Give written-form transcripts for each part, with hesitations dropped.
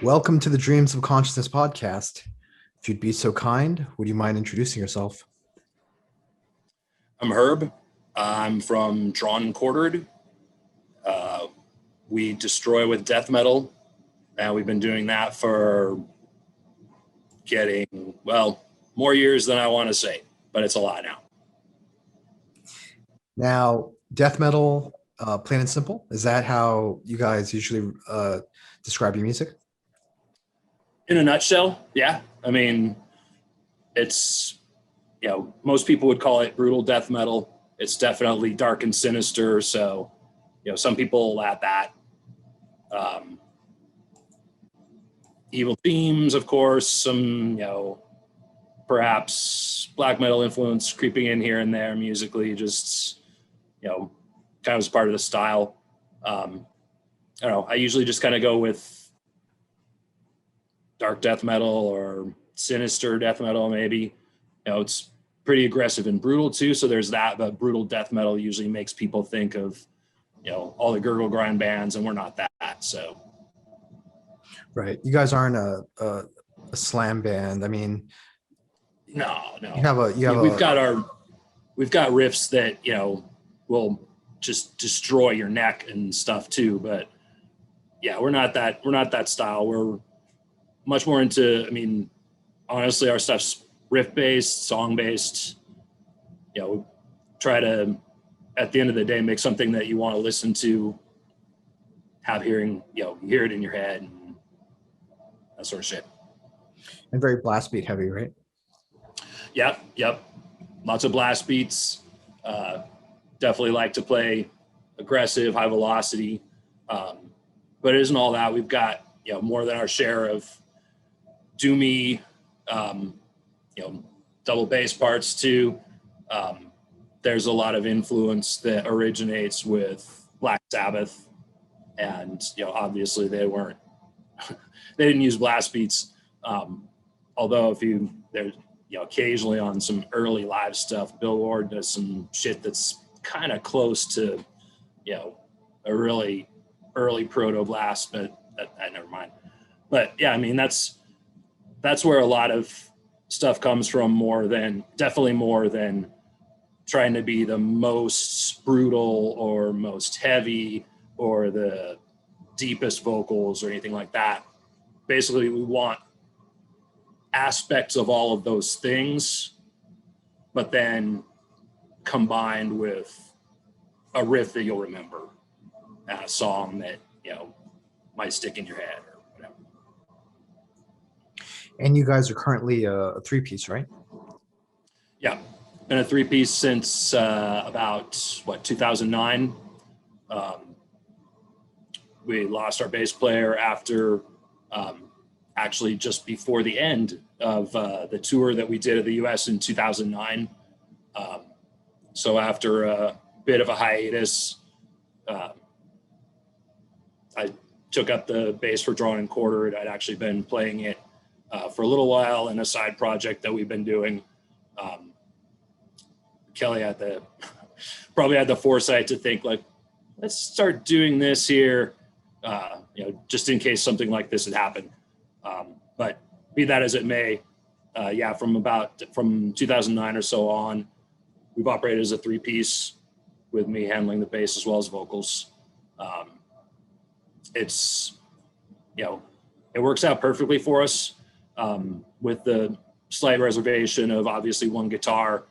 Welcome to the Dreams of Consciousness podcast. If you'd be so kind, would you mind introducing yourself? I'm Herb. I'm from Drawn and Quartered. We destroy with death metal, and we've been doing that for more years than I want to say, but it's a lot now. Now, death metal, plain and simple, is that how you guys usually describe your music? In a nutshell, yeah. I mean, it's, most people would call it brutal death metal. It's definitely dark and sinister. So, some people laugh at evil themes, of course, some, perhaps black metal influence creeping in here and there musically, just, kind of as part of the style. I don't know. I usually just kind of go with dark death metal or sinister death metal, maybe. It's pretty aggressive and brutal too. So there's that, but brutal death metal usually makes people think of, all the gurgle grind bands, and we're not that. So. Right. You guys aren't a slam band. I mean, No. we've got we've got riffs that, will just destroy your neck and stuff too. But yeah, we're not that style. We're much more into, I mean, honestly, our stuff's riff based, song based. We try to, at the end of the day, make something that you want to listen to, have hearing, you hear it in your head and that sort of shit. And very blast beat heavy, right? Yep. Lots of blast beats. Definitely like to play aggressive, high velocity. But it isn't all that. We've got, more than our share of doomy, double bass parts too. There's a lot of influence that originates with Black Sabbath, and obviously they didn't use blast beats. Although there's occasionally on some early live stuff, Bill Ward does some shit that's kind of close to a really early proto blast, but that never mind. But yeah, I mean that's where a lot of stuff comes from, definitely more than trying to be the most brutal or most heavy or the deepest vocals or anything like that. Basically, we want aspects of all of those things, but then combined with a riff that you'll remember and a song that, might stick in your head or whatever. And you guys are currently a three-piece, right? Yeah. Been a three-piece since about 2009. We lost our bass player after actually just before the end of the tour that we did of the US in 2009. So after a bit of a hiatus, I took up the bass for Drawn and Quartered. I'd actually been playing it for a little while in a side project that we've been doing. Kelly probably had the foresight to think, like, let's start doing this here, just in case something like this had happened. But be that as it may, from 2009 or so on, we've operated as a three-piece with me handling the bass as well as vocals. It's, it works out perfectly for us, with the slight reservation of obviously one guitar.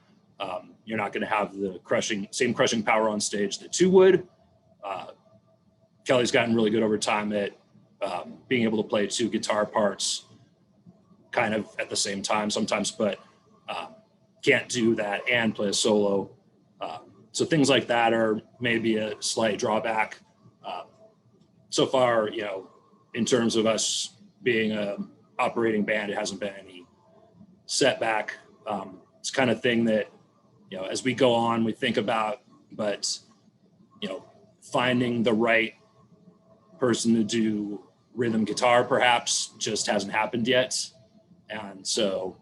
You're not going to have the same crushing power on stage that two would. Kelly's gotten really good over time at being able to play two guitar parts kind of at the same time sometimes, but can't do that and play a solo. So things like that are maybe a slight drawback. So far, in terms of us being a operating band, it hasn't been any setback. It's kind of thing that, as we go on, we think about, but, finding the right person to do rhythm guitar perhaps just hasn't happened yet. And so,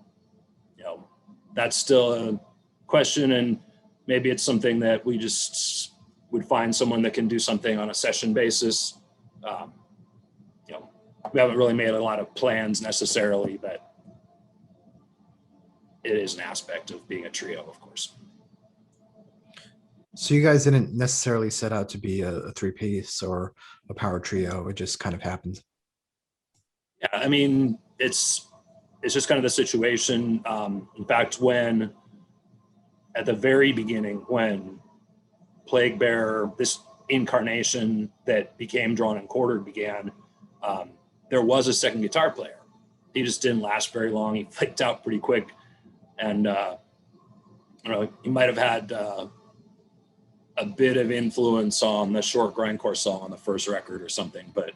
that's still a question, and maybe it's something that we just would find someone that can do something on a session basis. we haven't really made a lot of plans necessarily, but it is an aspect of being a trio, of course. So you guys didn't necessarily set out to be a three-piece or a power trio. It just kind of happened. Yeah, I mean, it's just kind of the situation. In fact, when at the very beginning, when Plague Bearer, this incarnation that became Drawn and Quartered began, there was a second guitar player. He just didn't last very long. He flaked out pretty quick, and he might have had a bit of influence on the short grindcore song on the first record or something, but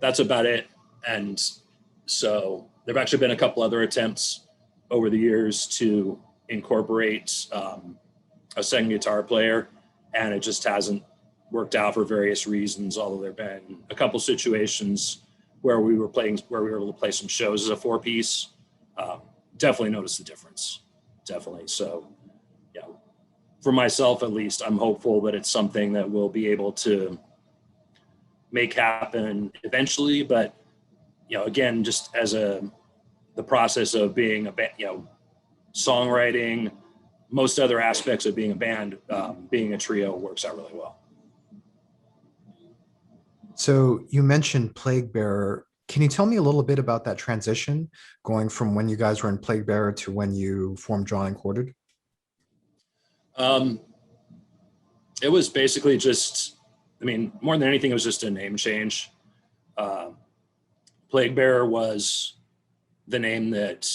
that's about it. And so there've actually been a couple other attempts over the years to incorporate a second guitar player, and it just hasn't worked out for various reasons. Although there've been a couple situations where we were able to play some shows as a four-piece. Definitely noticed the difference. Definitely. So, for myself at least, I'm hopeful that it's something that we'll be able to make happen eventually. But again, just as the process of being a band, songwriting, most other aspects of being a band, being a trio works out really well. So you mentioned Plague Bearer. Can you tell me a little bit about that transition, going from when you guys were in Plague Bearer to when you formed Drawn and Quartered? It was basically just, more than anything, it was just a name change. Plague Bearer was the name that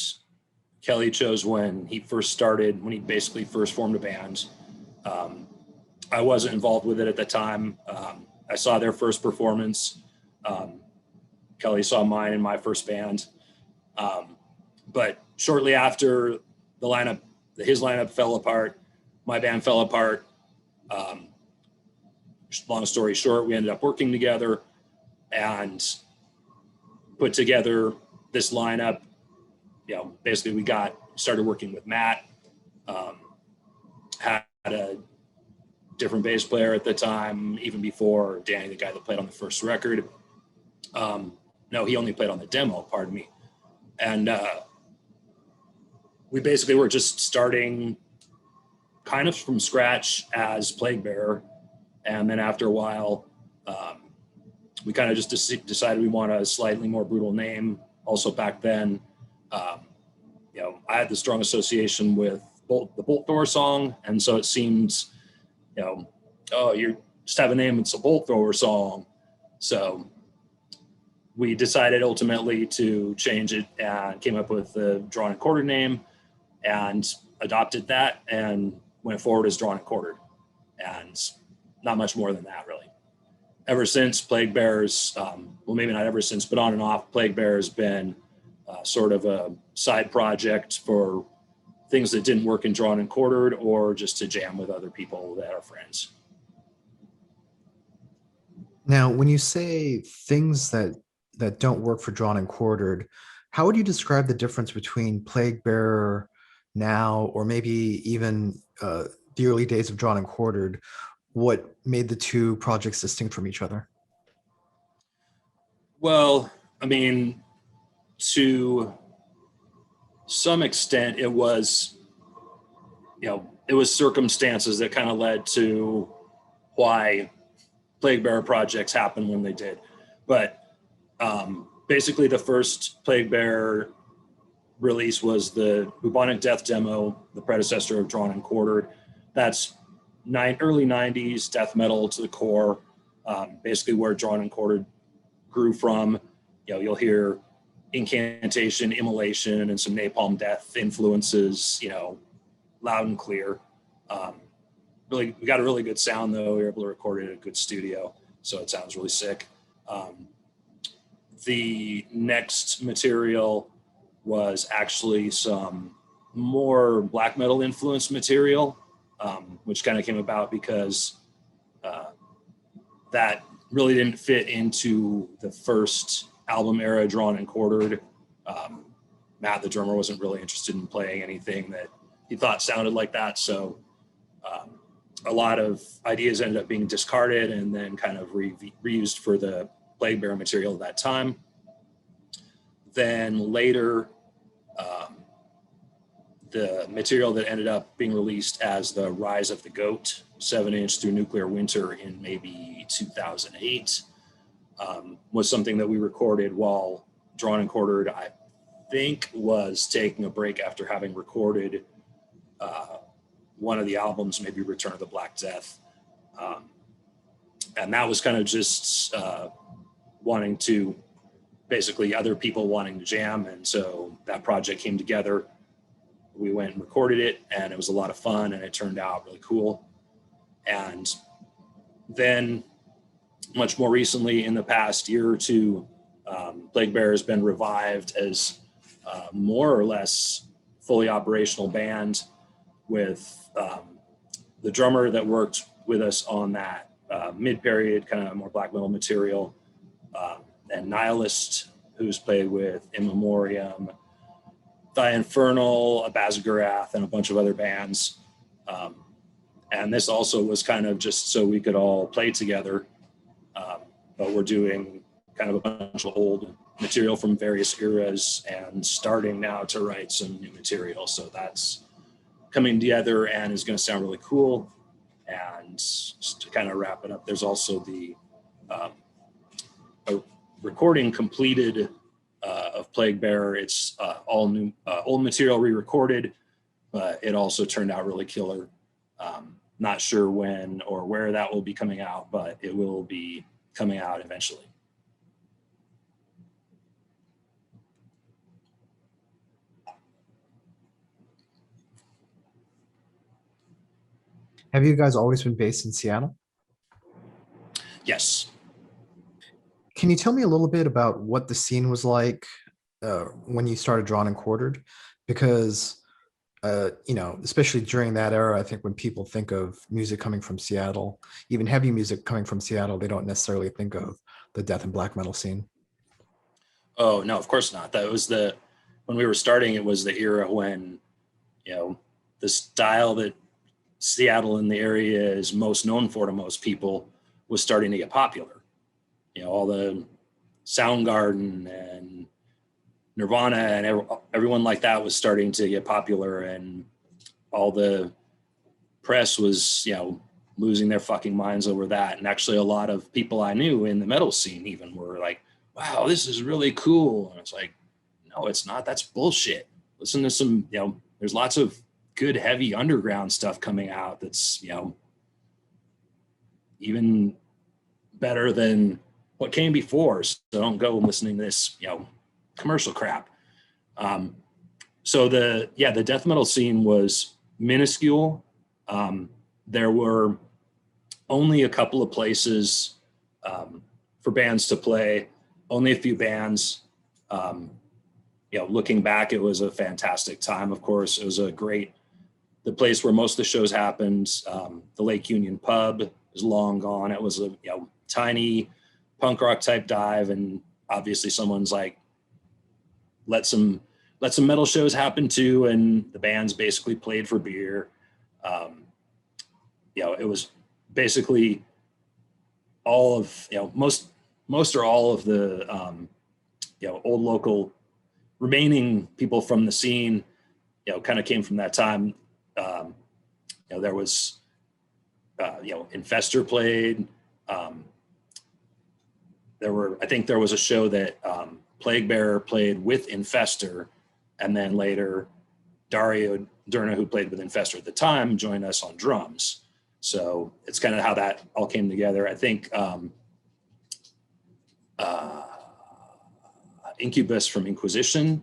Kelly chose when he basically first formed a band. I wasn't involved with it at the time. I saw their first performance. Kelly saw mine in my first band. But shortly after his lineup fell apart, my band fell apart. Long story short, we ended up working together and put together this lineup. Basically we started working with Matt, had a different bass player at the time, even before Danny, the guy that played on the first record. No, he only played on the demo, pardon me. And we basically were just starting kind of from scratch as Plague Bearer. And then after a while, we kind of just decided we want a slightly more brutal name. Also back then, I had the strong association with the Bolt Thrower song. And so it seemed, you just have a name, it's a Bolt Thrower song. So we decided ultimately to change it and came up with the Drawn and Quartered name and adopted that and went forward as Drawn and Quartered. And not much more than that, really. Ever since, Plague Bearers, well, maybe not ever since, but on and off, Plague Bearer has been sort of a side project for things that didn't work in Drawn and Quartered, or just to jam with other people that are friends. Now, when you say things that don't work for Drawn and Quartered, how would you describe the difference between Plague Bearer now, or maybe even the early days of Drawn and Quartered? What made the two projects distinct from each other? Well, to some extent, it was circumstances that kind of led to why Plague Bearer projects happened when they did. But basically, the first Plague Bearer release was the Bubonic Death demo, the predecessor of Drawn and Quartered. That's early 90s death metal to the core, basically where Drawn and Quartered grew from. You'll hear incantation, immolation, and some Napalm Death influences, loud and clear. Really, we got a really good sound, though. We were able to record it at a good studio, so it sounds really sick. The next material was actually some more black metal influenced material, which kind of came about because that really didn't fit into the first album era Drawn and Quartered. Matt, the drummer, wasn't really interested in playing anything that he thought sounded like that. So a lot of ideas ended up being discarded and then kind of reused for the Plague Bear material at that time. Then later, the material that ended up being released as the Rise of the Goat 7-inch through Nuclear Winter in maybe 2008 was something that we recorded while Drawn and Quartered, I think, was taking a break after having recorded one of the albums, maybe Return of the Black Death. And that was kind of just wanting to, basically other people wanting to jam. And so that project came together. We went and recorded it, and it was a lot of fun, and it turned out really cool. And then much more recently, in the past year or two, Plague Bear has been revived as more or less fully operational band with the drummer that worked with us on that mid-period kind of more black metal material, and Nihilist, who's played with In Memoriam, The Infernal, Abazagarath, and a bunch of other bands. And this also was kind of just so we could all play together. But we're doing kind of a bunch of old material from various eras and starting now to write some new material. So that's coming together and is going to sound really cool. And just to kind of wrap it up, there's also the a recording completed of Plague Bear. It's all new, old material re-recorded, but it also turned out really killer. Not sure when or where that will be coming out, but it will be coming out eventually. Have you guys always been based in Seattle? Yes. Can you tell me a little bit about what the scene was like when you started Drawn and Quartered? Because especially during that era, I think when people think of music coming from Seattle, even heavy music coming from Seattle, they don't necessarily think of the death and black metal scene. Oh, no, of course not. That was when we were starting, it was the era when, the style that Seattle in the area is most known for to most people was starting to get popular. All the Soundgarden and Nirvana and everyone like that was starting to get popular, and all the press was, losing their fucking minds over that. And actually a lot of people I knew in the metal scene even were like, wow, this is really cool. And it's like, no, it's not. That's bullshit. Listen to some, there's lots of good, heavy underground stuff coming out that's, even better than what came before. So don't go listening to this, commercial crap. So the death metal scene was minuscule. There were only a couple of places for bands to play, only a few bands. Looking back, it was a fantastic time. Of course, it was the place where most of the shows happened. The Lake Union Pub is long gone. It was a tiny punk rock type dive, and obviously someone's like, let some metal shows happen too, and the bands basically played for beer. It was basically all of most or all of the old local remaining people from the scene kind of came from that time. There was Infestor played. I think there was a show that Plague Bear played with Infestor, and then later Dario Durna, who played with Infestor at the time, joined us on drums. So it's kind of how that all came together. I think Incubus from Inquisition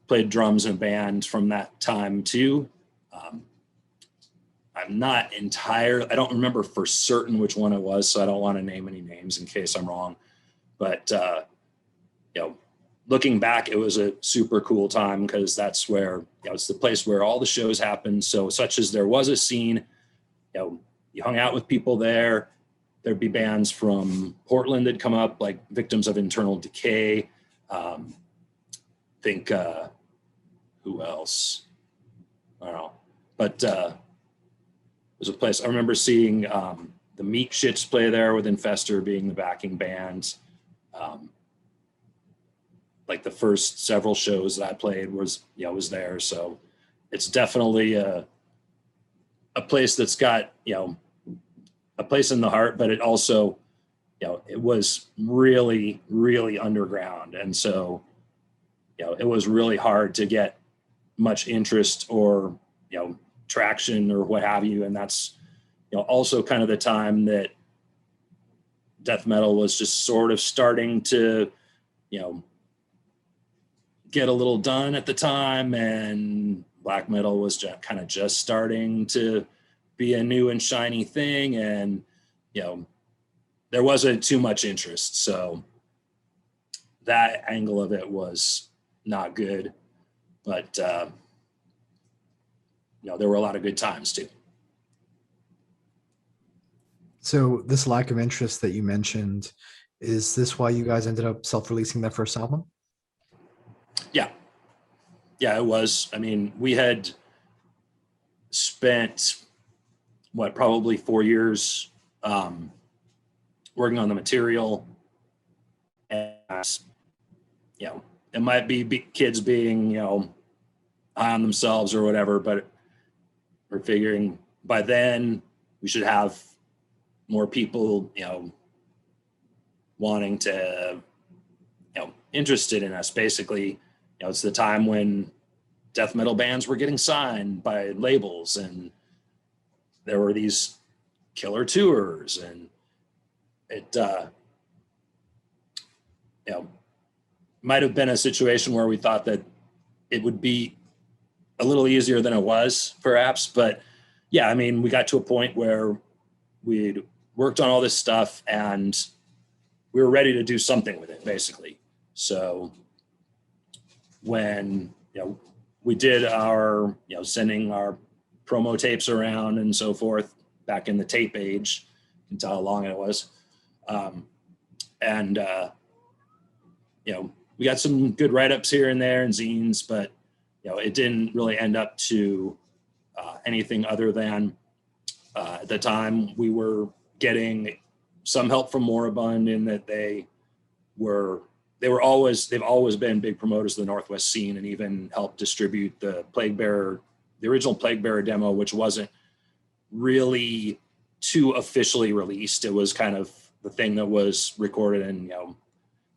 played drums in a band from that time too. I'm not I don't remember for certain which one it was, so I don't want to name any names in case I'm wrong. But, looking back, it was a super cool time because that's where, it's the place where all the shows happened. So such as there was a scene, you hung out with people there. There'd be bands from Portland that come up, like Victims of Internal Decay. Think, who else? I don't know. But there's a place I remember seeing the Meek Shits play there with Infester being the backing band. Like the first several shows that I played was there. So it's definitely a place that's got, a place in the heart, but it also, it was really, really underground. And so, it was really hard to get much interest or, traction or what have you. And that's, also kind of the time that death metal was just sort of starting to, get a little done at the time, and black metal was just starting to be a new and shiny thing, and there wasn't too much interest, so that angle of it was not good, but there were a lot of good times too. So this lack of interest that you mentioned, is this why you guys ended up self-releasing that first album? Yeah, it was. I mean, we had spent probably 4 years working on the material, and it might be kids being high on themselves or whatever, but we're figuring by then we should have more people wanting to interested in us. Basically, it's the time when death metal bands were getting signed by labels, and there were these killer tours, and it might have been a situation where we thought that it would be a little easier than it was, perhaps. But yeah, I mean, we got to a point where we'd worked on all this stuff and we were ready to do something with it, basically. So when we did our sending our promo tapes around and so forth back in the tape age, you can tell how long it was, and we got some good write-ups here and there and zines, but it didn't really end up to anything other than at the time we were getting some help from Moribund in that they've always been big promoters of the Northwest scene, and even helped distribute the original Plague Bearer demo, which wasn't really too officially released. It was kind of the thing that was recorded and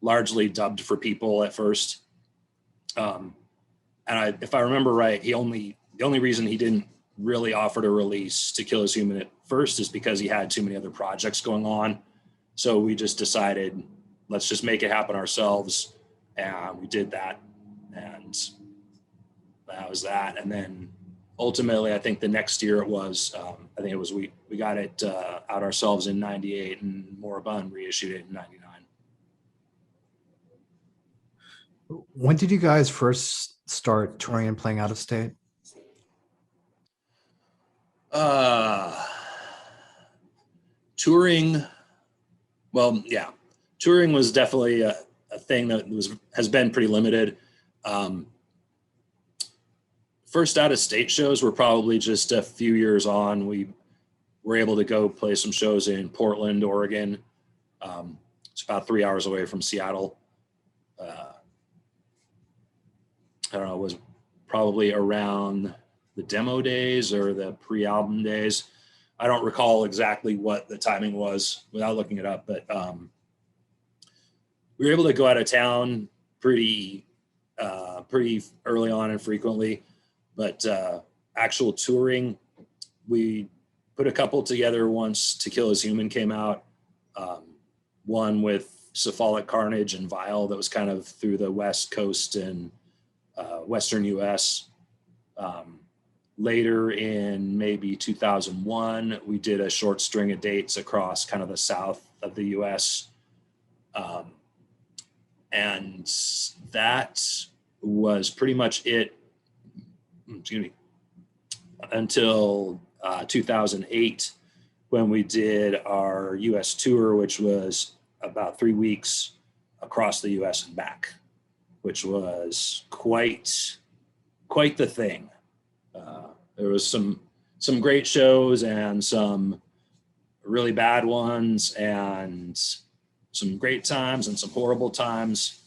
largely dubbed for people at first. And if I remember right, the only reason he didn't really offer to release To Kill Is Human at first is because he had too many other projects going on. So we just decided, let's just make it happen ourselves. And we did that. And that was that. And then ultimately, I think the next year we got it out ourselves in 98, and Moribund reissued it in 99. When did you guys first start touring and playing out of state? Touring. Well, yeah, touring was definitely a thing that has been pretty limited. First out of state shows were probably just a few years on. We were able to go play some shows in Portland, Oregon. It's about 3 hours away from Seattle. I don't know, it was probably around the demo days or the pre-album days. I don't recall exactly what the timing was without looking it up, but we were able to go out of town pretty early on and frequently. But actual touring, we put a couple together once To Kill Is Human came out. One with Cephalic Carnage and Vile that was kind of through the West Coast and Western US. Later in maybe 2001, we did a short string of dates across kind of the south of the US. And that was pretty much it, until 2008, when we did our US tour, which was about 3 weeks across the US and back, which was quite the thing. There was some great shows and some really bad ones and some great times and some horrible times.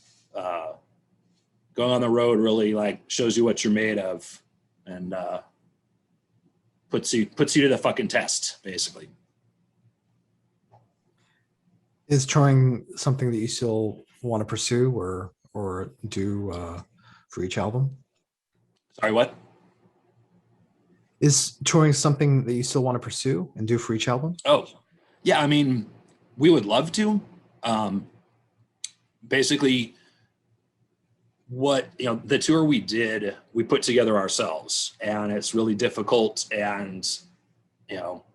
Going on the road really like shows you what you're made of, and puts you to the fucking test, basically. Is touring something that you still want to pursue or do for each album? Sorry, what? Is touring something that you still want to pursue and do for each album? Oh, yeah. I mean, we would love to. Basically, the tour we did, we put together ourselves, and it's really difficult. And you know,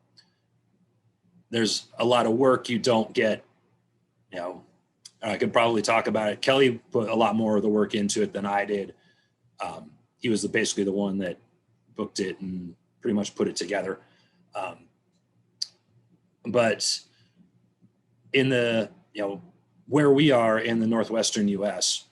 there's a lot of work you don't get. I could probably talk about it. Kelly put a lot more of the work into it than I did. He was basically the one that booked it and pretty much put it together. But in the, where we are in the Northwestern US,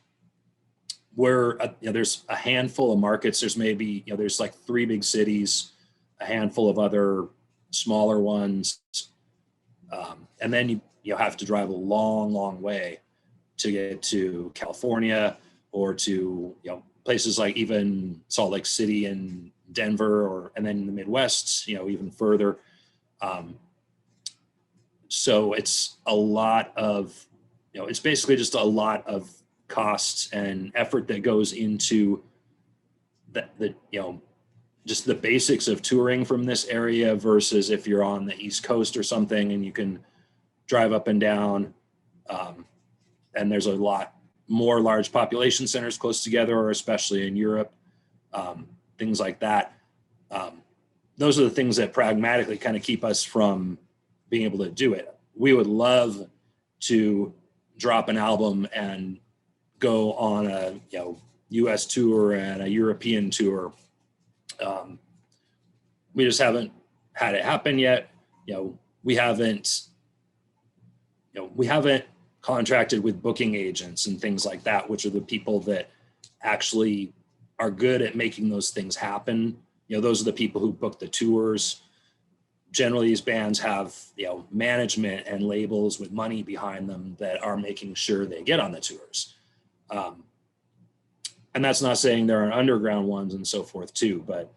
where there's a handful of markets. There's maybe, there's like 3 big cities, a handful of other smaller ones. And then you have to drive a long way to get to California or to, places like even Salt Lake City and Denver, and then in the Midwest, even further. So it's a lot of, it's basically just a lot of costs and effort that goes into just the basics of touring from this area versus if you're on the East Coast or something and you can drive up and down. And there's a lot more large population centers close together, or especially in Europe, things like that. Those are the things that pragmatically kind of keep us from being able to do it. We would love to drop an album and go on a US tour and a European tour. We just haven't had it happen yet. We haven't contracted with booking agents and things like that, which are the people that actually are good at making those things happen. Those are the people who book the tours. Generally, these bands have, management and labels with money behind them that are making sure they get on the tours. And that's not saying there are underground ones and so forth too, but,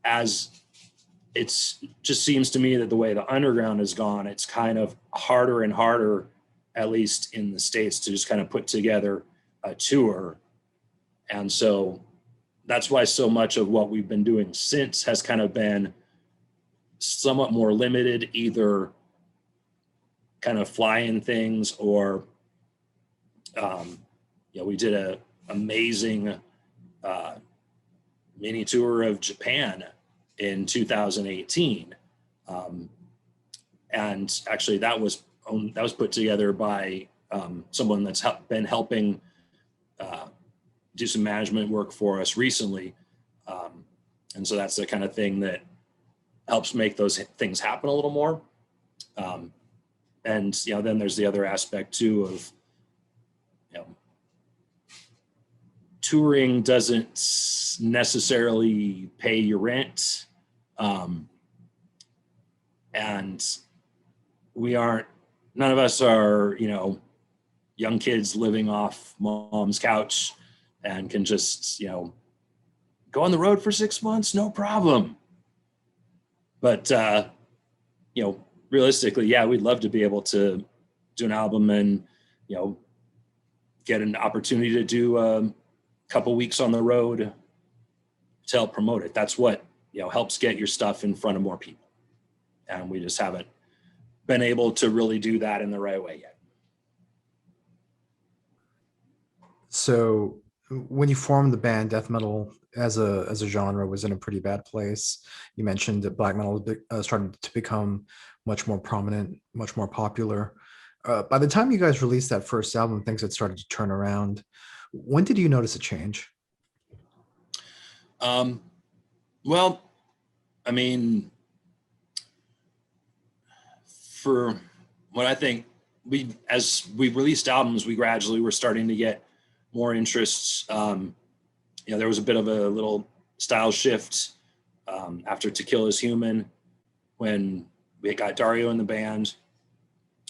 as it's just seems to me that the way the underground has gone, it's kind of harder and harder, at least in the States, to just kind of put together a tour. And so that's why so much of what we've been doing since has kind of been somewhat more limited, either kind of fly-in things or, we did a amazing mini tour of Japan in 2018. And actually that was put together by someone that's been helping do some management work for us recently. And so that's the kind of thing that helps make those things happen a little more. And, then there's the other aspect too of, touring doesn't necessarily pay your rent. And none of us are, young kids living off mom's couch and can just, go on the road for 6 months, no problem. But, realistically, yeah, we'd love to be able to do an album and, get an opportunity to do a couple weeks on the road to help promote it. That's what, helps get your stuff in front of more people. And we just haven't been able to really do that in the right way yet. So when you formed the band, death metal as a genre was in a pretty bad place. You mentioned that black metal started to become much more prominent, much more popular. By the time you guys released that first album, things had started to turn around. When did you notice a change? Well, I mean, for what I think, as we released albums, we gradually were starting to get more interests. There was a bit of a little style shift after To Kill Is Human, when we got Dario in the band.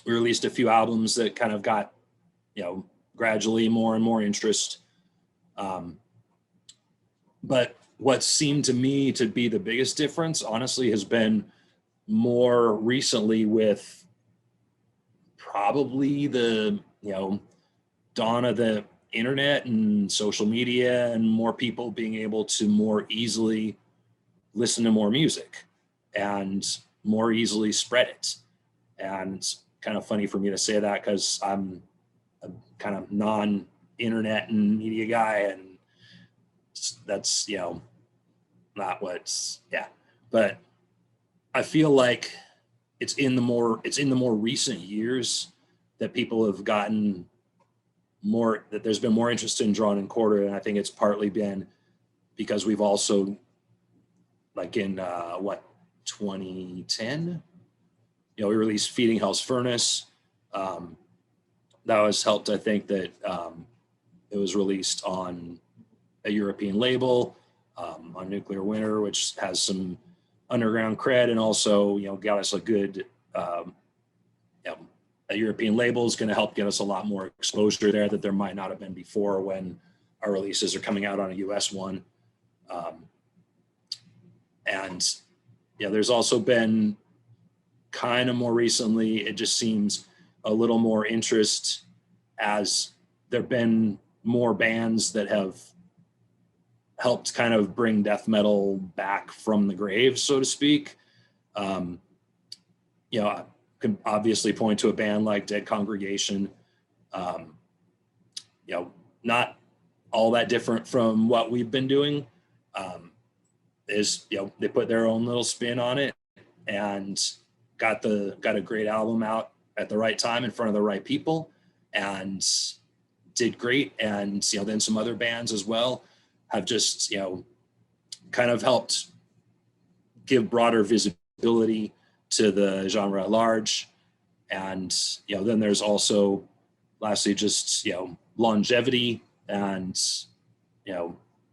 We released a few albums that kind of got, gradually more and more interest. But what seemed to me to be the biggest difference, honestly, has been more recently with probably the, dawn of the internet and social media and more people being able to more easily listen to more music and more easily spread it. And it's kind of funny for me to say that because I'm a kind of non-internet and media guy, and that's not what's but I feel like it's in the more recent years that people have gotten more, that there's been more interest in drawn and quartered, and I think it's partly been because we've also, like in 2010, we released Feeding Hell's Furnace. That was helped, I think, that it was released on a European label, on Nuclear Winter, which has some underground cred, and also got us a good a European label is going to help get us a lot more exposure there that there might not have been before when our releases are coming out on a US one. And there's also been kind of more recently, it just seems a little more interest as there've been more bands that have helped kind of bring death metal back from the grave, so to speak. I can obviously point to a band like Dead Congregation. Not all that different from what we've been doing. They put their own little spin on it and got a great album out at the right time in front of the right people and did great. And then some other bands as well have just kind of helped give broader visibility to the genre at large. And then there's also lastly just longevity, and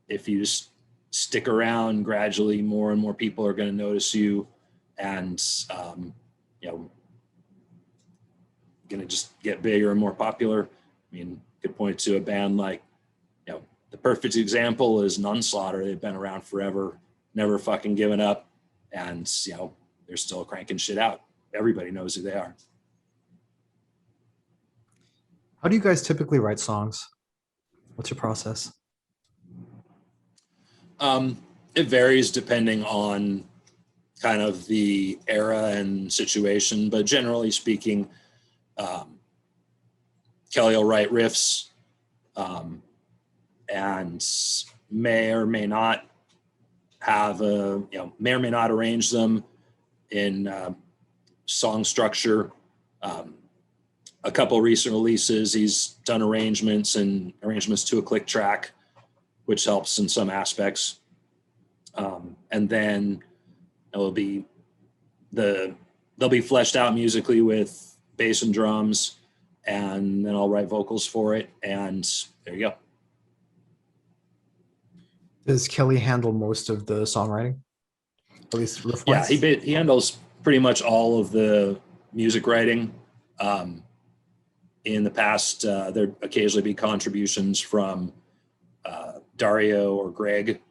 if you just stick around, gradually more and more people are going to notice you, and going to just get bigger and more popular. I mean, could point to a band like the perfect example is Nunslaughter. They've been around forever, never fucking given up, and they're still cranking shit out. Everybody knows who they are. How do you guys typically write songs? What's your process? It varies depending on kind of the era and situation, but generally speaking, Kelly will write riffs, and may or may not arrange them in song structure. A couple recent releases, he's done arrangements to a click track, which helps in some aspects. And then they'll be fleshed out musically with bass and drums, and then I'll write vocals for it, and there you go. Does Kelly handle most of the songwriting? At least riff wise? Yeah, he handles pretty much all of the music writing. In the past, there'd occasionally be contributions from Dario or Greg.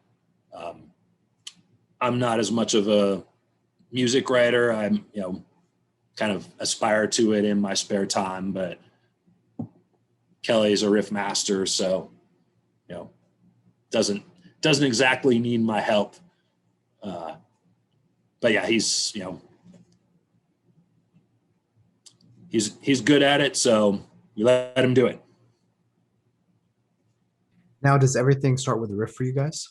I'm not as much of a music writer. I'm, kind of aspire to it in my spare time, but Kelly's a riff master, so, doesn't exactly need my help. But yeah, he's good at it, so you let him do it. Now, does everything start with a riff for you guys?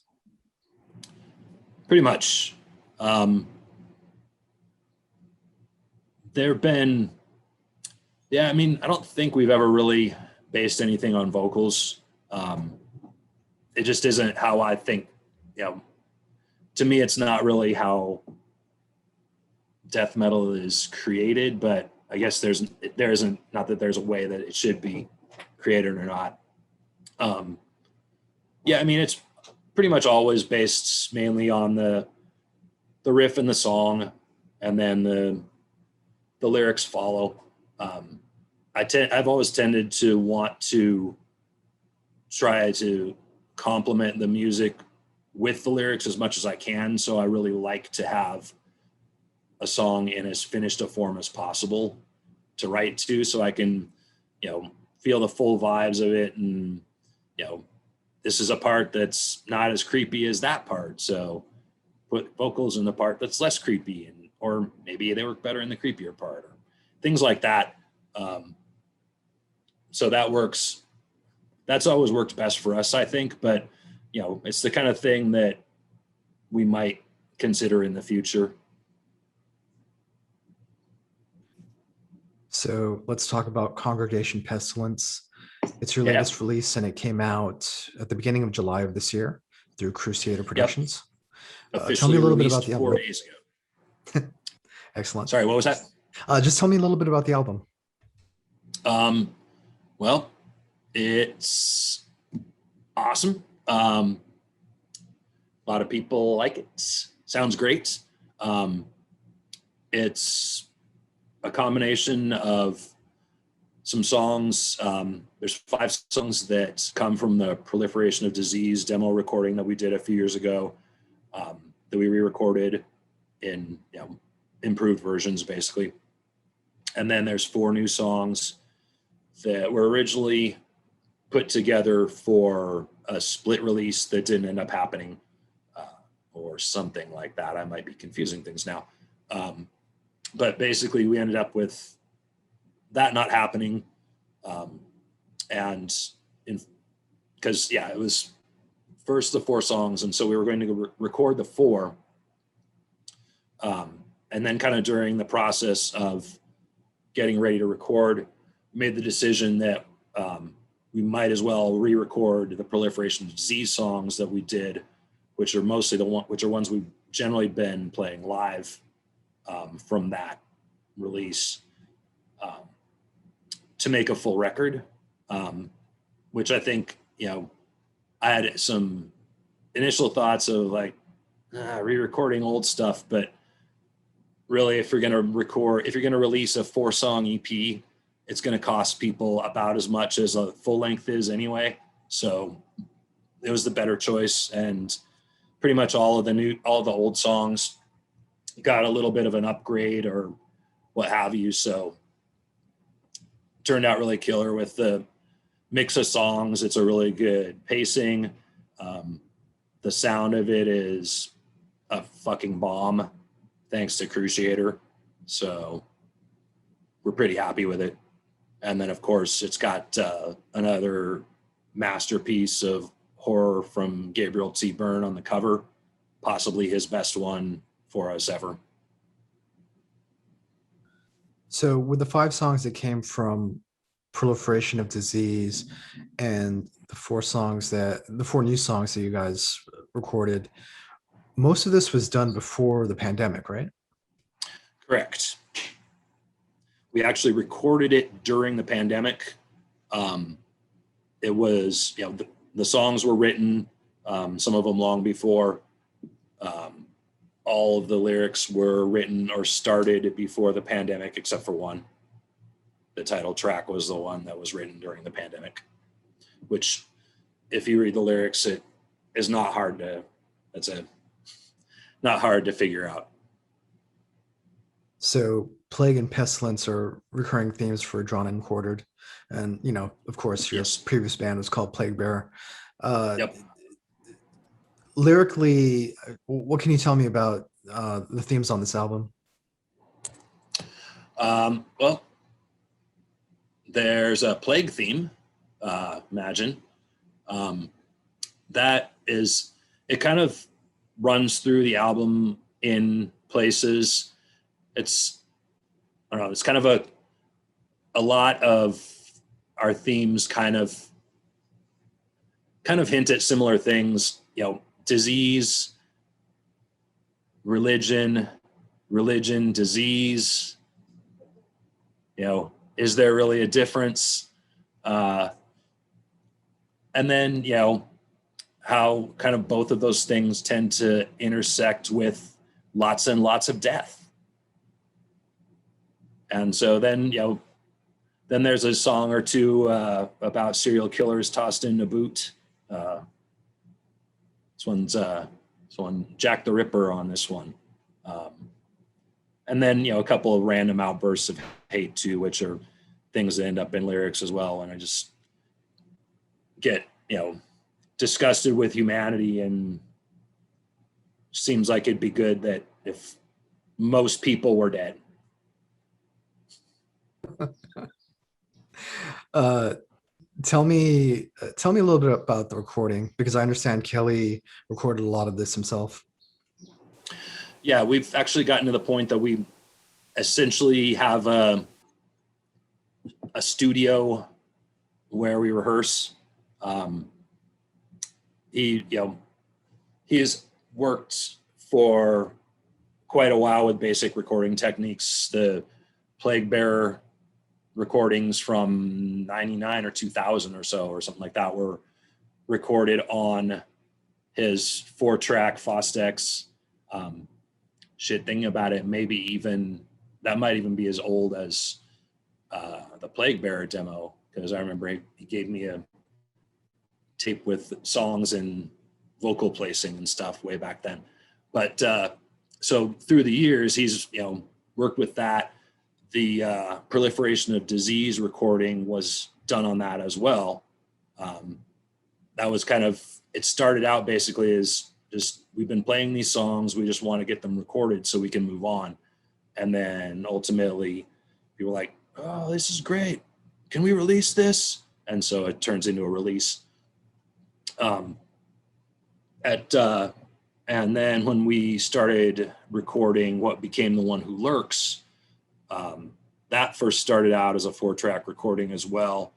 Pretty much. There've been, I don't think we've ever really based anything on vocals. It just isn't how I think, to me, it's not really how death metal is created, but I guess there isn't, not that there's a way that it should be created or not. It's pretty much always based mainly on the riff and the song, and then the the lyrics follow. I've always tended to want to try to complement the music with the lyrics as much as I can. So I really like to have a song in as finished a form as possible to write to, so I can, feel the full vibes of it. And, this is a part that's not as creepy as that part. So put vocals in the part that's less creepy, or maybe they work better in the creepier part, or things like that. So that works. That's always worked best for us, I think. But, it's the kind of thing that we might consider in the future. So let's talk about Congregation Pestilence. It's your Yeah. latest release, and it came out at the beginning of July of this year through Crusader Productions. Tell me a little bit about the album. 4 days ago. Excellent. Sorry, what was that? Just tell me a little bit about the album. Well, it's awesome. A lot of people like it. Sounds great. It's a combination of some songs. There's 5 songs that come from the Proliferation of Disease demo recording that we did a few years ago, that we re-recorded in improved versions, basically. And then there's 4 new songs that were originally put together for a split release that didn't end up happening, or something like that. I might be confusing things now. But basically we ended up with that not happening. Because it was first the 4 songs. And so we were going to record the 4. And then kind of during the process of getting ready to record, made the decision that we might as well re-record the Proliferation of Disease songs that we did, which are mostly ones we've generally been playing live from that release, to make a full record, which I think, I had some initial thoughts of like re-recording old stuff, but really, if you're going to release a 4-song EP, it's going to cost people about as much as a full length is anyway. So it was the better choice. And pretty much all the old songs got a little bit of an upgrade or what have you. So it turned out really killer with the mix of songs. It's a really good pacing. The sound of it is a fucking bomb, thanks to Crusader. So we're pretty happy with it. And then, of course, it's got another masterpiece of horror from Gabriel T. Byrne on the cover, possibly his best one for us ever. So with the 5 songs that came from Proliferation of Disease and the 4 new songs that you guys recorded, most of this was done before the pandemic, right? Correct. We actually recorded it during the pandemic. It was, the songs were written, some of them long before. All of the lyrics were written or started before the pandemic, except for one. The title track was the one that was written during the pandemic, which, if you read the lyrics, it is not hard to figure out. So Plague and Pestilence are recurring themes for Drawn and Quartered. And, of course, your previous band was called Plague Bearer. Yep. Lyrically, what can you tell me about the themes on this album? Well, there's a plague theme, imagine. That is, it kind of runs through the album in places. It's kind of a lot of our themes kind of hint at similar things, disease, religion, disease, is there really a difference? And then, how kind of both of those things tend to intersect with lots and lots of death. And so then, then there's a song or two about serial killers tossed in a boot. This one, Jack the Ripper on this one. And then, a couple of random outbursts of hate too, which are things that end up in lyrics as well. And I just get, disgusted with humanity, and seems like it'd be good that if most people were dead. Tell me a little bit about the recording, because I understand Kelly recorded a lot of this himself. Yeah, we've actually gotten to the point that we essentially have a studio where we rehearse. He's worked for quite a while with basic recording techniques. The Plague Bearer recordings from 99 or 2000 or so, or something like that, were recorded on his 4-track Fostex. Thinking about it, maybe even that might even be as old as the Plague Bearer demo, because I remember he gave me a tape with songs and vocal placing and stuff way back then. But so through the years, he's worked with that. The Proliferation of Disease recording was done on that as well. That was it started out basically as just, we've been playing these songs, we just want to get them recorded so we can move on. And then ultimately people were like, oh, this is great, can we release this? And so it turns into a release. And then when we started recording what became The One Who Lurks, that first started out as a 4-track recording as well.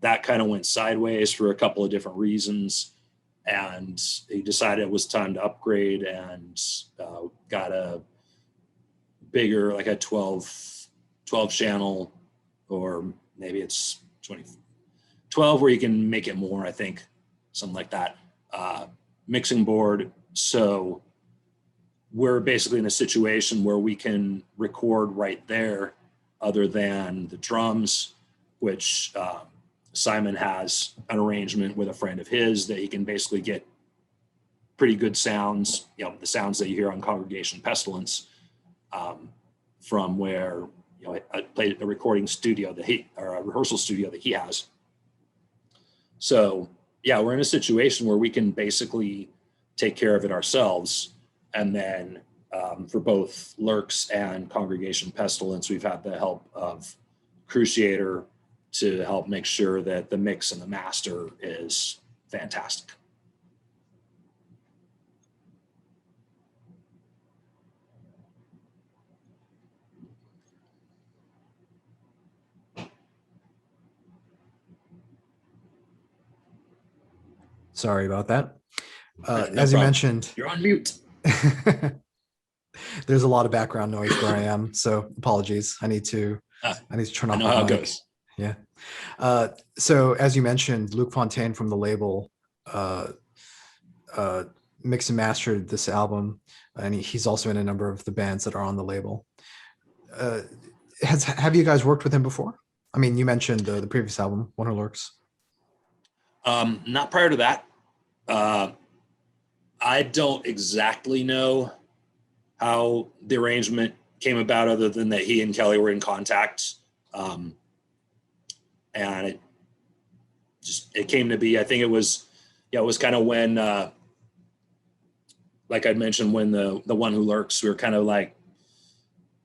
That kind of went sideways for a couple of different reasons, and he decided it was time to upgrade, and got a bigger, like a 12 channel, or maybe it's 12 where you can make it more, I think, something like that, mixing board. So we're basically in a situation where we can record right there, other than the drums, which Simon has an arrangement with a friend of his that he can basically get pretty good sounds, the sounds that you hear on Congregation Pestilence, from where, I played a recording studio or a rehearsal studio that he has. So yeah, we're in a situation where we can basically take care of it ourselves. And then for both Lurks and Congregation Pestilence, we've had the help of Cruciator to help make sure that the mix and the master is fantastic. Sorry about that. No As problem. you mentioned, You're on mute. There's a lot of background noise where I am, so apologies. I need to turn off. I know how it goes. Yeah. So as you mentioned, Luke Fontaine from the label mixed and mastered this album, and he's also in a number of the bands that are on the label. Have you guys worked with him before? I mean, you mentioned the previous album, One Who Lurks. Not prior to that. I don't exactly know how the arrangement came about, other than that he and Kelly were in contact. And it came to be, I think it was kind of when, like I'd mentioned, when the One Who Lurks, we were kind of like,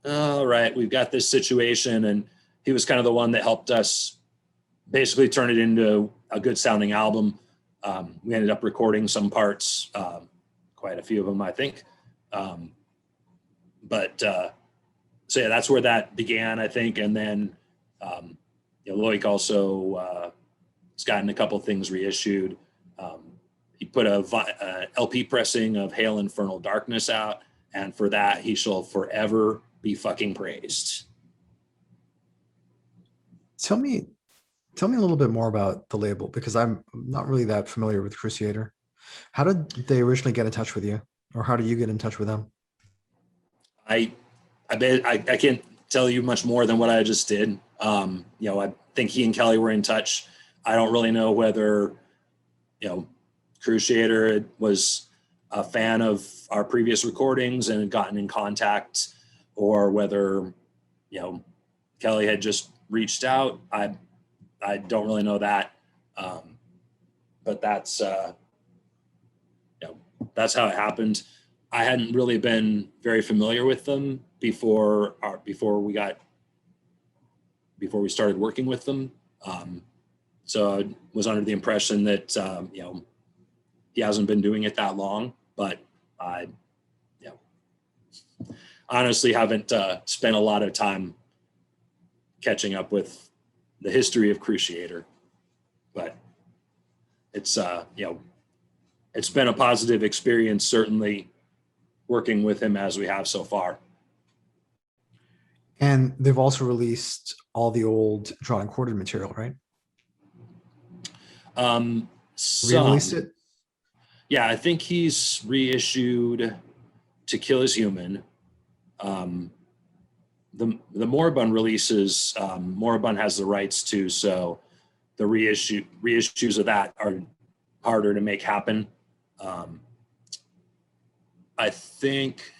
all right, we've got this situation. And he was kind of the one that helped us basically turn it into a good sounding album. We ended up recording some parts, quite a few of them, I think. So yeah, that's where that began, I think. And then, Loic also has gotten a couple things reissued. He put a LP pressing of Hail Infernal Darkness out, and for that he shall forever be fucking praised. Tell me a little bit more about the label, because I'm not really that familiar with Cruciator. How did they originally get in touch with you, or how did you get in touch with them? I can't tell you much more than what I just did. I think he and Kelly were in touch. I don't really know whether, Cruciator was a fan of our previous recordings and had gotten in contact, or whether, Kelly had just reached out. I don't really know that. But that's how it happened. I hadn't really been very familiar with them before we started working with them. So I was under the impression that he hasn't been doing it that long, but I honestly haven't spent a lot of time catching up with the history of Cruciator. But it's it's been a positive experience, certainly, working with him as we have so far. And they've also released all the old drawn and quartered material, right? Re-released it? Yeah, I think he's reissued To Kill Is Human. The Moribund releases, Moribund has the rights to, so the reissues of that are harder to make happen. I think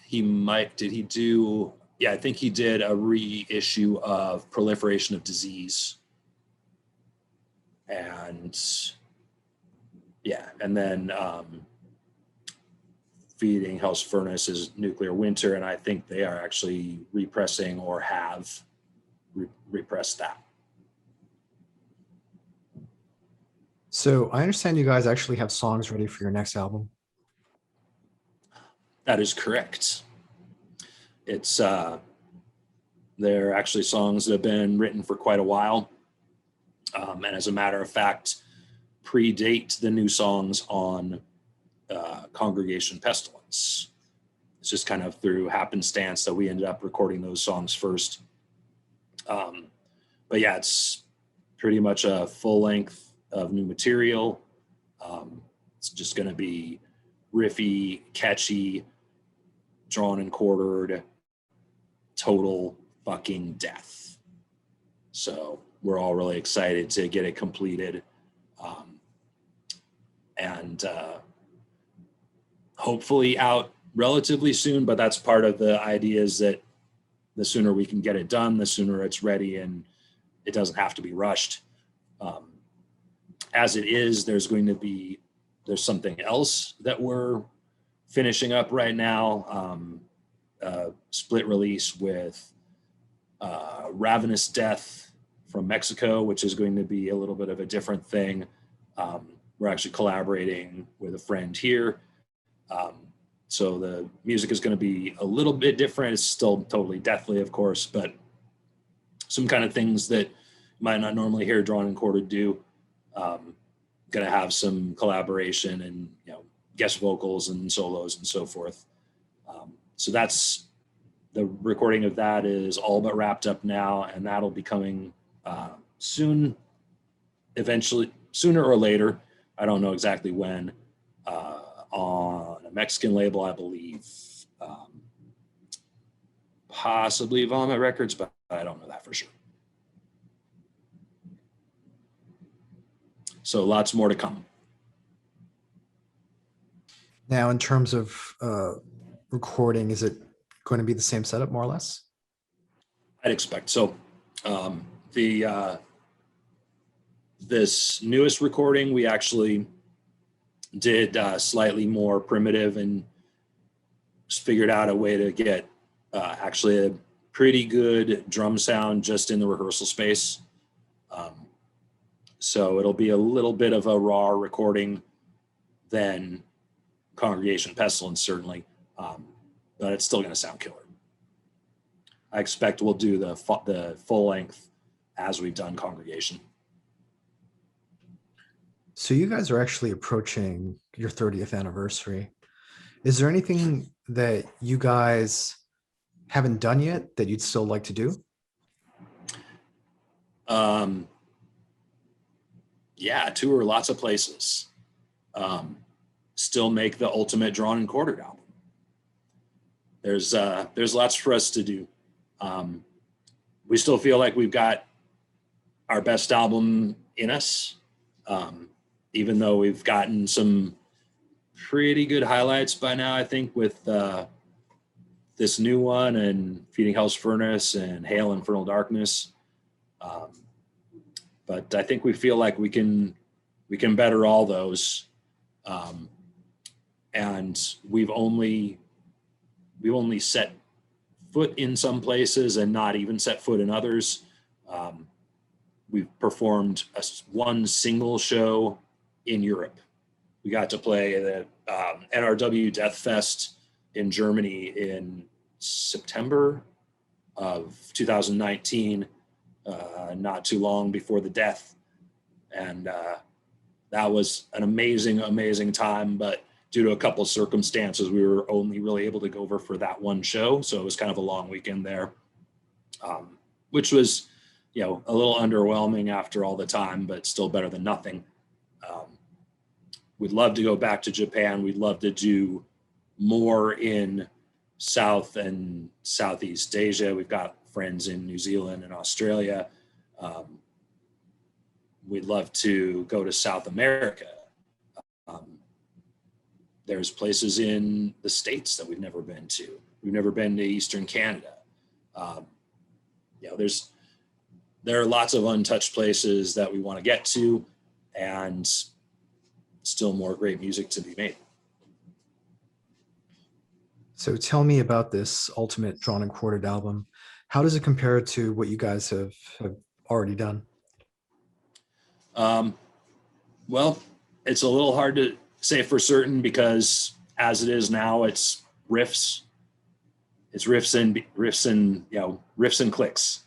I think he did a reissue of Proliferation of Disease. And then Feeding Hell's Furnace is Nuclear Winter, and I think they are actually repressing or have repressed that. So I understand you guys actually have songs ready for your next album. That is correct. It's they're actually songs that have been written for quite a while, and as a matter of fact, predate the new songs on Congregation Pestilence. It's just kind of through happenstance that we ended up recording those songs first. But yeah, it's pretty much a full length of new material. It's just going to be riffy, catchy, drawn and quartered, total fucking death. So we're all really excited to get it completed. And hopefully out relatively soon, but that's part of the idea, is that the sooner we can get it done, the sooner it's ready and it doesn't have to be rushed. As it is, there's something else that we're finishing up right now, split release with Ravenous Death from Mexico, which is going to be a little bit of a different thing. We're actually collaborating with a friend here. So the music is going to be a little bit different. It's still totally deathly, of course, but some kind of things that you might not normally hear drawn and quartered do. Going to have some collaboration and guest vocals and solos and so forth. So that's the recording of that is all but wrapped up now, and that'll be coming soon, eventually, sooner or later. I don't know exactly when, on a Mexican label, I believe, possibly Vomit Records, but I don't know that for sure. So lots more to come. Now, in terms of recording, is it going to be the same setup, more or less? I'd expect so. This newest recording, we actually did slightly more primitive and just figured out a way to get actually a pretty good drum sound just in the rehearsal space. So it'll be a little bit of a raw recording than Congregation Pestilence, certainly, but it's still going to sound killer. I expect we'll do the full length as we've done Congregation. So you guys are actually approaching your 30th anniversary. Is there anything that you guys haven't done yet that you'd still like to do? Yeah, tour lots of places. Still make the ultimate drawn and quartered album. There's lots for us to do. we still feel like we've got our best album in us, even though we've gotten some pretty good highlights by now, I think, with this new one and Feeding Hell's Furnace and Hail Infernal Darkness. But I think we feel like we can better all those. And we've only set foot in some places and not even set foot in others. We've performed one single show in Europe. We got to play the NRW Death Fest in Germany in September of 2019, not too long before the death. And that was an amazing time, but due to a couple of circumstances, we were only really able to go over for that one show. So it was kind of a long weekend there, which was, a little underwhelming after all the time, but still better than nothing. We'd love to go back to Japan. We'd love to do more in South and Southeast Asia. We've got friends in New Zealand and Australia. We'd love to go to South America. There's places in the States that we've never been to. We've never been to Eastern Canada. There are lots of untouched places that we want to get to, and still more great music to be made. So tell me about this Ultimate Drawn and Quartered album. How does it compare to what you guys have already done? Well, it's a little hard to say for certain because as it is now, it's riffs. It's riffs and clicks.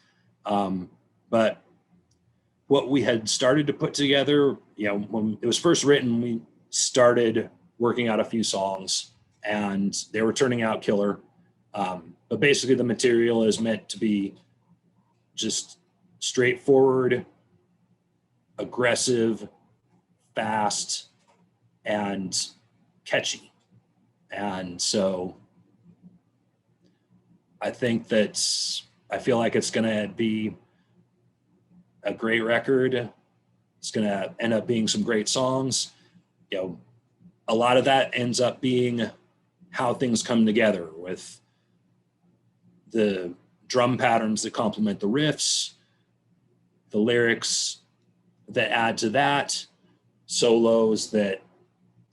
But what we had started to put together, when it was first written, we started working out a few songs and they were turning out killer. But basically the material is meant to be just straightforward, aggressive, fast, and catchy. And so I feel like it's going to be a great record. It's going to end up being some great songs. A lot of that ends up being how things come together with the drum patterns that complement the riffs, the lyrics that add to that, solos that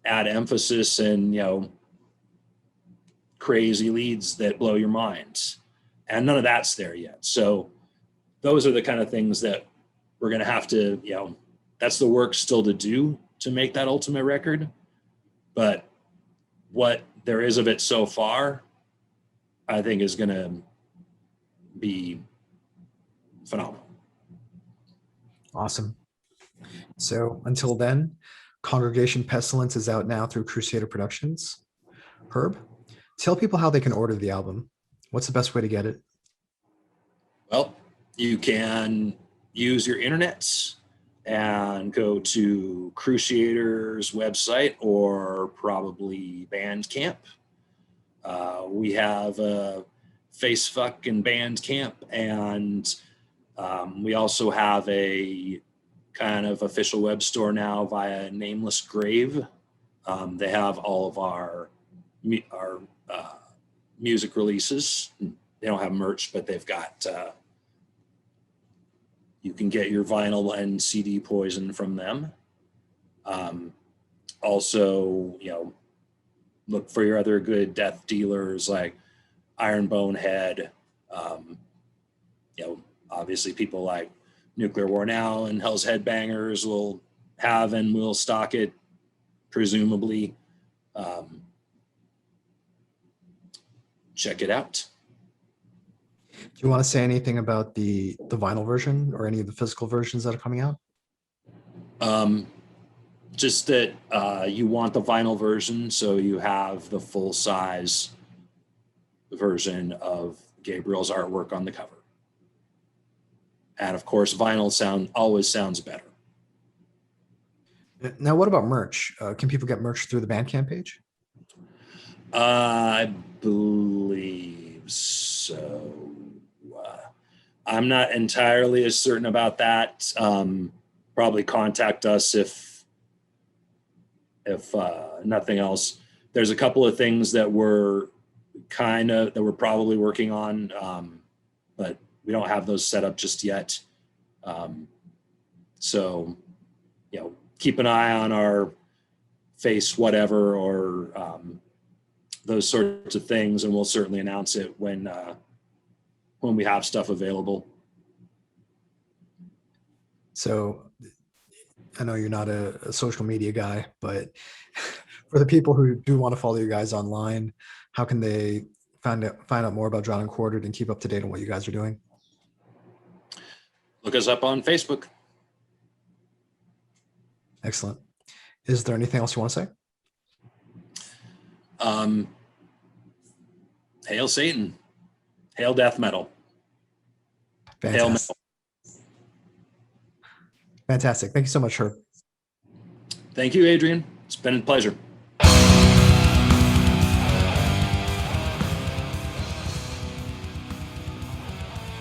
add emphasis, and crazy leads that blow your mind. And none of that's there yet. So those are the kind of things that we're going to have to, that's the work still to do to make that ultimate record. But what there is of it so far, I think is going to be phenomenal. Awesome. So until then, Congregation Pestilence is out now through Crusader Productions. Herb, tell people how they can order the album. What's the best way to get it? Well, you can use your internets and go to Crusader's website or probably Bandcamp. We have a Facefuck and Bandcamp, and we also have a kind of official web store now via Nameless Grave. They have all of our music releases. They don't have merch, but they've got, you can get your vinyl and CD Poison from them. Also, look for your other good death dealers like Iron Bonehead. Obviously people like Nuclear War Now and Hell's Headbangers will have and will stock it, presumably. Check it out. Do you want to say anything about the vinyl version or any of the physical versions that are coming out? Just that you want the vinyl version, so you have the full size version of Gabriel's artwork on the cover. And of course, vinyl always sounds better. Now, what about merch? Can people get merch through the Bandcamp page? I believe so. I'm not entirely as certain about that. Probably contact us if nothing else. There's a couple of things that we're probably working on, but we don't have those set up just yet. So, keep an eye on our face, whatever, or those sorts of things, and we'll certainly announce it when we have stuff available. So I know you're not a social media guy, but for the people who do want to follow you guys online, how can they find out more about Drawn and Quartered and keep up to date on what you guys are doing? Look us up on Facebook. Excellent. Is there anything else you want to say? Hail Satan. Hail death metal. Fantastic. Hail metal. Fantastic. Thank you so much, Herb. Thank you, Adrian. It's been a pleasure.